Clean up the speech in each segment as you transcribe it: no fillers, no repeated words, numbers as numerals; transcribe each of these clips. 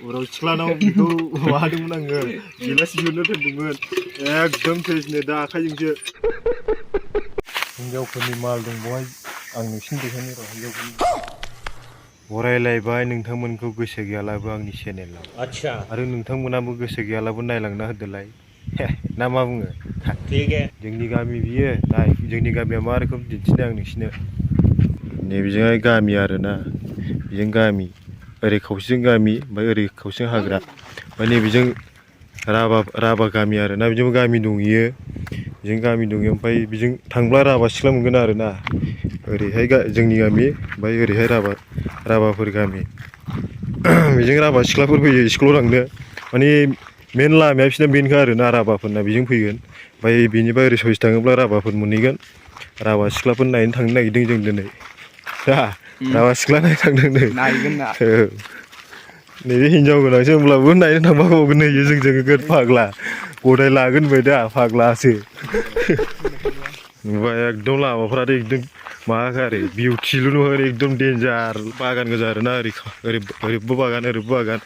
Urao Sikla Kwo wadumun anggo gilas juno doन्दोंमोन एकदम थेजनो दा आखाइजोंसो हिनजावफोरनि माल दं बहाय आं नोंसिनि देखायनो र' हिनजावफोरनि बरायलायबाय नोंथांमोनखौ गोसो गैयालाबो आंनि चेनेलाव आच्छा आरो नोंथांमोनाबो गोसो गैयालाबो नायलांना होदोलाय ना मा बुङो जोंनि गामि बियो नाय जोंनि गामिया मा रोखोम दिन्थिनो आं नोंसिनो नैबेजोंहाय गामि आरोना बेजों गामि ओरै खावसेजों गामि ओमफ्राय ओरै खावसेजों हाग्रा ओमफ्राय नैबेजों राभा गामि आरोना बेजोंबो गामि दंहैयो बेजों गामि दंहैयो ओमफ्राय बेजों थांब्ला राभा सिख्ला मोनगोन आरोना ओरैहाय जोंनि गामि ओमफ्राय ओरैहाय राभाफोर गामि बेजों राभा सिख्लाफोर फैयो स्कुलाव थांनो माने मेन लामाया बिसोरना बेनोखा आरोना राभाफोरना बेजों फैगोन ओमफ्राय बेनिफ्राय ओरै ससे थाङोब्ला राभाफोर मोनहैगोन राभा सिख्लाफोर नायनो थांनो नागिरदों जों दिनै दा राभा सिख्ला नायनो थांदों नै नैबे हिनजाव गोनांसो होमब्लाबो नायनो थांबा बावगोन नै जोंजों फाग्ला गदाय लागोन बाय दा फाग्लासो नुबाय एकदम लामाफ्राथ' एकदम माबाखा आरो बिउटिल' नङा एकदम देन्जार बागान गोजा आरोना ओरैबो बागान ओरैबो बागान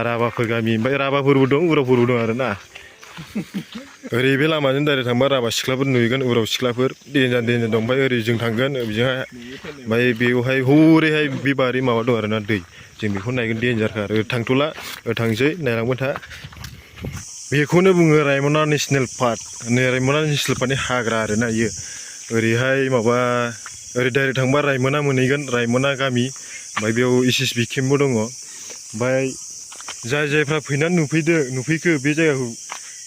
राभाफोर गामि ओमफ्राय राभाफोरबो दं उरावफोरबो दं आरोना ओरै बे लामाजों डाइरेक्ट थांबा राभा सिख्लाफोर नुगोन उराव सिख्लाफोर देन्जार दं ओमफ्राय ओरै जों थांगोन बेजोंहाय ओमफ्राय बेवहाय हरैहाय बे बारि माबा दं आरोना दै जों बेखौ नायगोन देन्जारखा आरो थांथ'ला थांसै नायलांबाय था बेखौनो बुङो रायमना नेसनेल पार्क रायमना नेसनेल पार्कनि हाग्रा आरोना इयो ओरैहाय माबा ओरै डाइरेक्ट थांबा रायमना मोनहैगोन रायमना गामि ओमफ्राय बेयाव SSB केम्पबो दङ ओमफ्राय जायफ्रा फैनानै नुफैखो बे जायगाखौ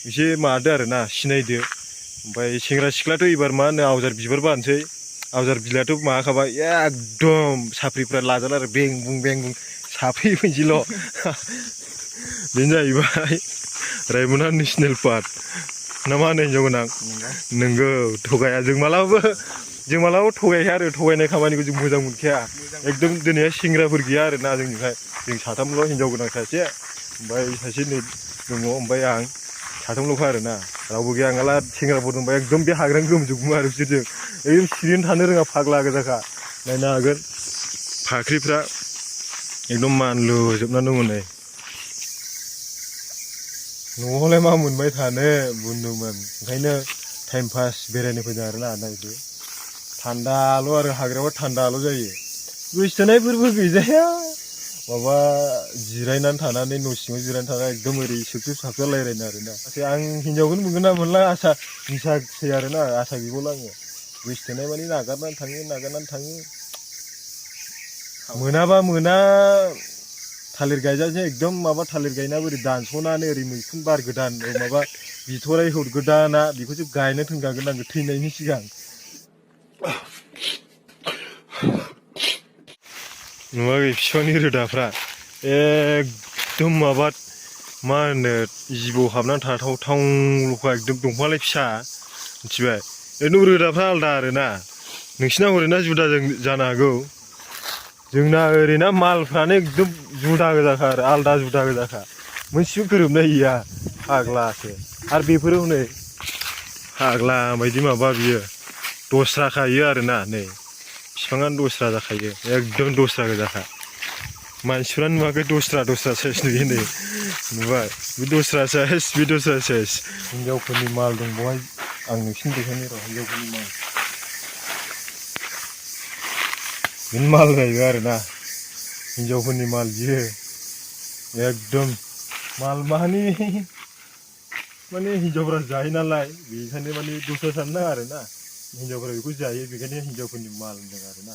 एसे मादो आरोना सिनायदो ओमफ्राय सेंग्रा सिख्लाथ' एबार मा होनो आवजार बिबार बारनोसै आवजार बिलाइआथ' माबाखाबाय एकदम साफ्रिफ्रा लाजाला आरो बें बुं साफ्रि फैनोसैल' बेनो जाहैबाय रायमना नेसनेल पार्क ना मा होनो हिनजाव गोनां नोंगौ थगाया जों मालाबाबो थगायाखै आरो थगायनाय खामानिखौ जों मोजां मोनखाया एकदम दिनैहाय सेंग्राफोर गैया आरोना जोंजोंहाय जों साथामल' हिनजाव गोनां सासे ओमफ्राय सासे नै दङ ओमफ्राय आं साथामल'खा आरोना रावबो गैया आंला सेंग्राफोर दंबा एकदम बे हाग्रानि गोमजोबगौमोन आरो बिसोरजों एकदम सिरियैनो थानो रोङा फाग्ला गोजाखा नायनो हागोन फाख्रिफ्रा एकदम मानलुजोबना दङ नै न'आवलाय मा मोनबाय थानो बुंदोंमोन ओंखायनो टाइम पास बेरायनो फैदों आरोना नायदो थान्दाल' आरो हाग्रायाव थान्दाल' जायो गोसथोनायफोरबो गैजाया माबा जिरायनानै थानानै न' सिङाव जिरायनानै थानानै एकदम ओरै सोबसोब साबसोब रायलायनो आरोना आं हिनजावखौनो मोनगोन ना मोनला आसा निसासै आरोना आसा गैबावला आङो गोसथोनाय माने नागारनानै थाङो मोनाबा मोना थालिर गायजासै एकदम माबा थालिर गायना ओरै दानस'नानै ओरै मैखुन बार गोदान माबा बिथराइ हरगोदाना बेखौसो गायनो थोनखागोन आङो थैनायनि सिगां नुवाखै बिफांनि रोदाफ्रा एकदम माबा मा होनो जिबौ हाबनानै थाथावथावल'खा एकदम दंफांलाय फिसा मिथिबाय एकदम रोदाफ्रा आलदा आरोना नोंसिना हरैना जुदाजों जानो हागौ जोंना ओरैना मालफ्रानो एकदम जुदा गोजाखा आरो आलदा जुदा गोजाखा मोनसेबो गोरोबनाय गैया फाग्लासो आरो बेफोरो हनै फाग्ला बायदि माबा बियो दस्राखायो आरोना नै बिफाङानो दस्रा जाखायो एकदम दस्रा गोजाखा मानसिफ्रानो नुवाखै दस्रा साइज नुयो नै नुबाय बे दस्रा साइज हिनजावफोरनि माल दं बहाय आं नोंसिनि देखायनो र' हिनजावफोरनि माल बेनो माल जाहैबाय आरोना हिनजावफोरनि माल बियो एकदम माल माने हिनजावफ्रा जायो नालाय बेखायनो माने दस्रा साननो नाङा आरोना हिनजावफ्रा बेखौ जायो बेखायनो हिनजावफोरनि माल होनदों आरोना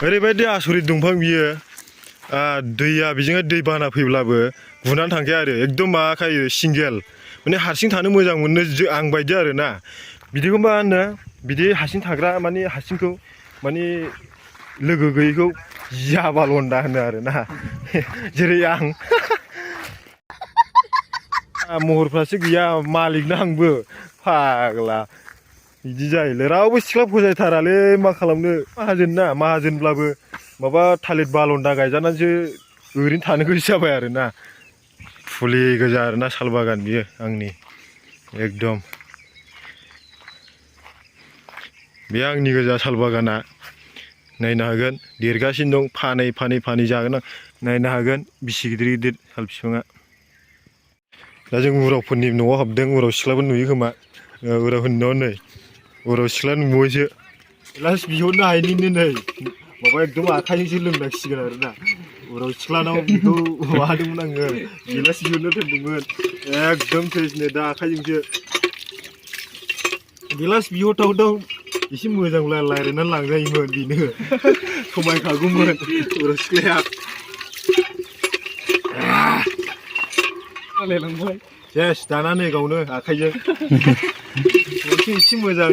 ओरैबायदि आसरित दंफां बियो दैया बेजोंहाय दै बाना फैब्लाबो गुनानै थांखाया आरो एकदम माबाखायो सिंगेल माने हारसिं थानो मोजां मोनो आं बायदि आरोना बिदिखौ मा होनो बिदि हारसिं थाग्रा माने हारसिंखौ माने लोगो गैयैखौ जाबालन्दा होनो आरोना जेरै आं महरफ्रासो गैया मालिकना आंबो फाग्ला बिदि जायोलै रावबो सिख्ला फसायथारालै मा खालामनो माहाजोनब्लाबो माबा थालिर बालन्दा गायजानानैसो ओरैनो थानो गोसो जाबाय आरोना फुलि गोजा आरोना साल बागान बियो आंनि एकदम बे आंनि गोजा साल बागाना नायनो हागोन देरगासिनो दं फानै जागोन आं नायनो हागोन बिसि गिदिर गिदिर साल बिफाङा दा जों उरावफोरनि न'आव हाबदों उराव सिख्लाबो नुयो खोमा उरावफोरनि न'आव नै उराव सिख्ला नुबायसो लास्ट बिहरनो हायिनिनो नै माबा एकदम आखाइजोंसो लोंनांसिगोन आरोना उराव सिख्लानाव बेखौ माबादोंमोन आङो गिलास बिहरनो दोनदोंमोन एकदम सेसनो दा आखाइजोंसो गिलास बिहरथावथाव एसे मोजां रायज्लायनानै लांजायोमोन बेनो समायखागौमोन उराव सिख्लाया रायलायलांबाय सेस दाना नै गावनो आखाइजों एसे मोजां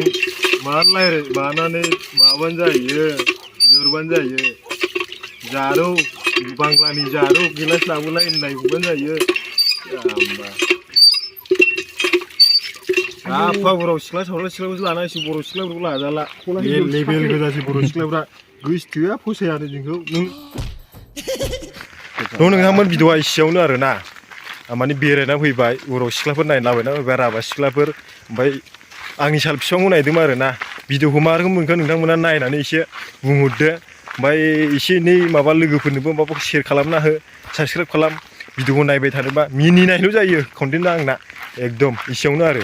माबानानै माबानो जायो बिहरबानो जायो जारौ बांलानि जारौ गिलास लाबोलाय होननाय हरबानो जायो आफा बर' सिख्ला सावला सिख्लाखौसो लानांसै बर' सिख्लाफोरखौ लाजाला लेबेल गोजासै बर' सिख्लाफ्रा गोसोथोआ फसायानो जोंखौ नोंथांमोन भिडिअआ इसेयावनो आरोना माने बेरायना फैबाय बर' सिख्लाफोर नायलाबायना फैबाय राभा सिख्लाफोर ओमफ्राय आंनि साल बिफांखौ नायदोंमोन आरोना भिडिअखौ मा रोखोम मोनखो नोंथांमोना नायनानै एसे बुंहरदो ओमफ्राय एसे एनै माबा लोगोफोरनोबो माबाखौ शेयार खालामना हो साबसक्राइब खालाम भिडिअखौ नायबाय थानोबा मिनिनायल' जायो कन्टेन्टआ आंना एकदम इसेयावनो आरो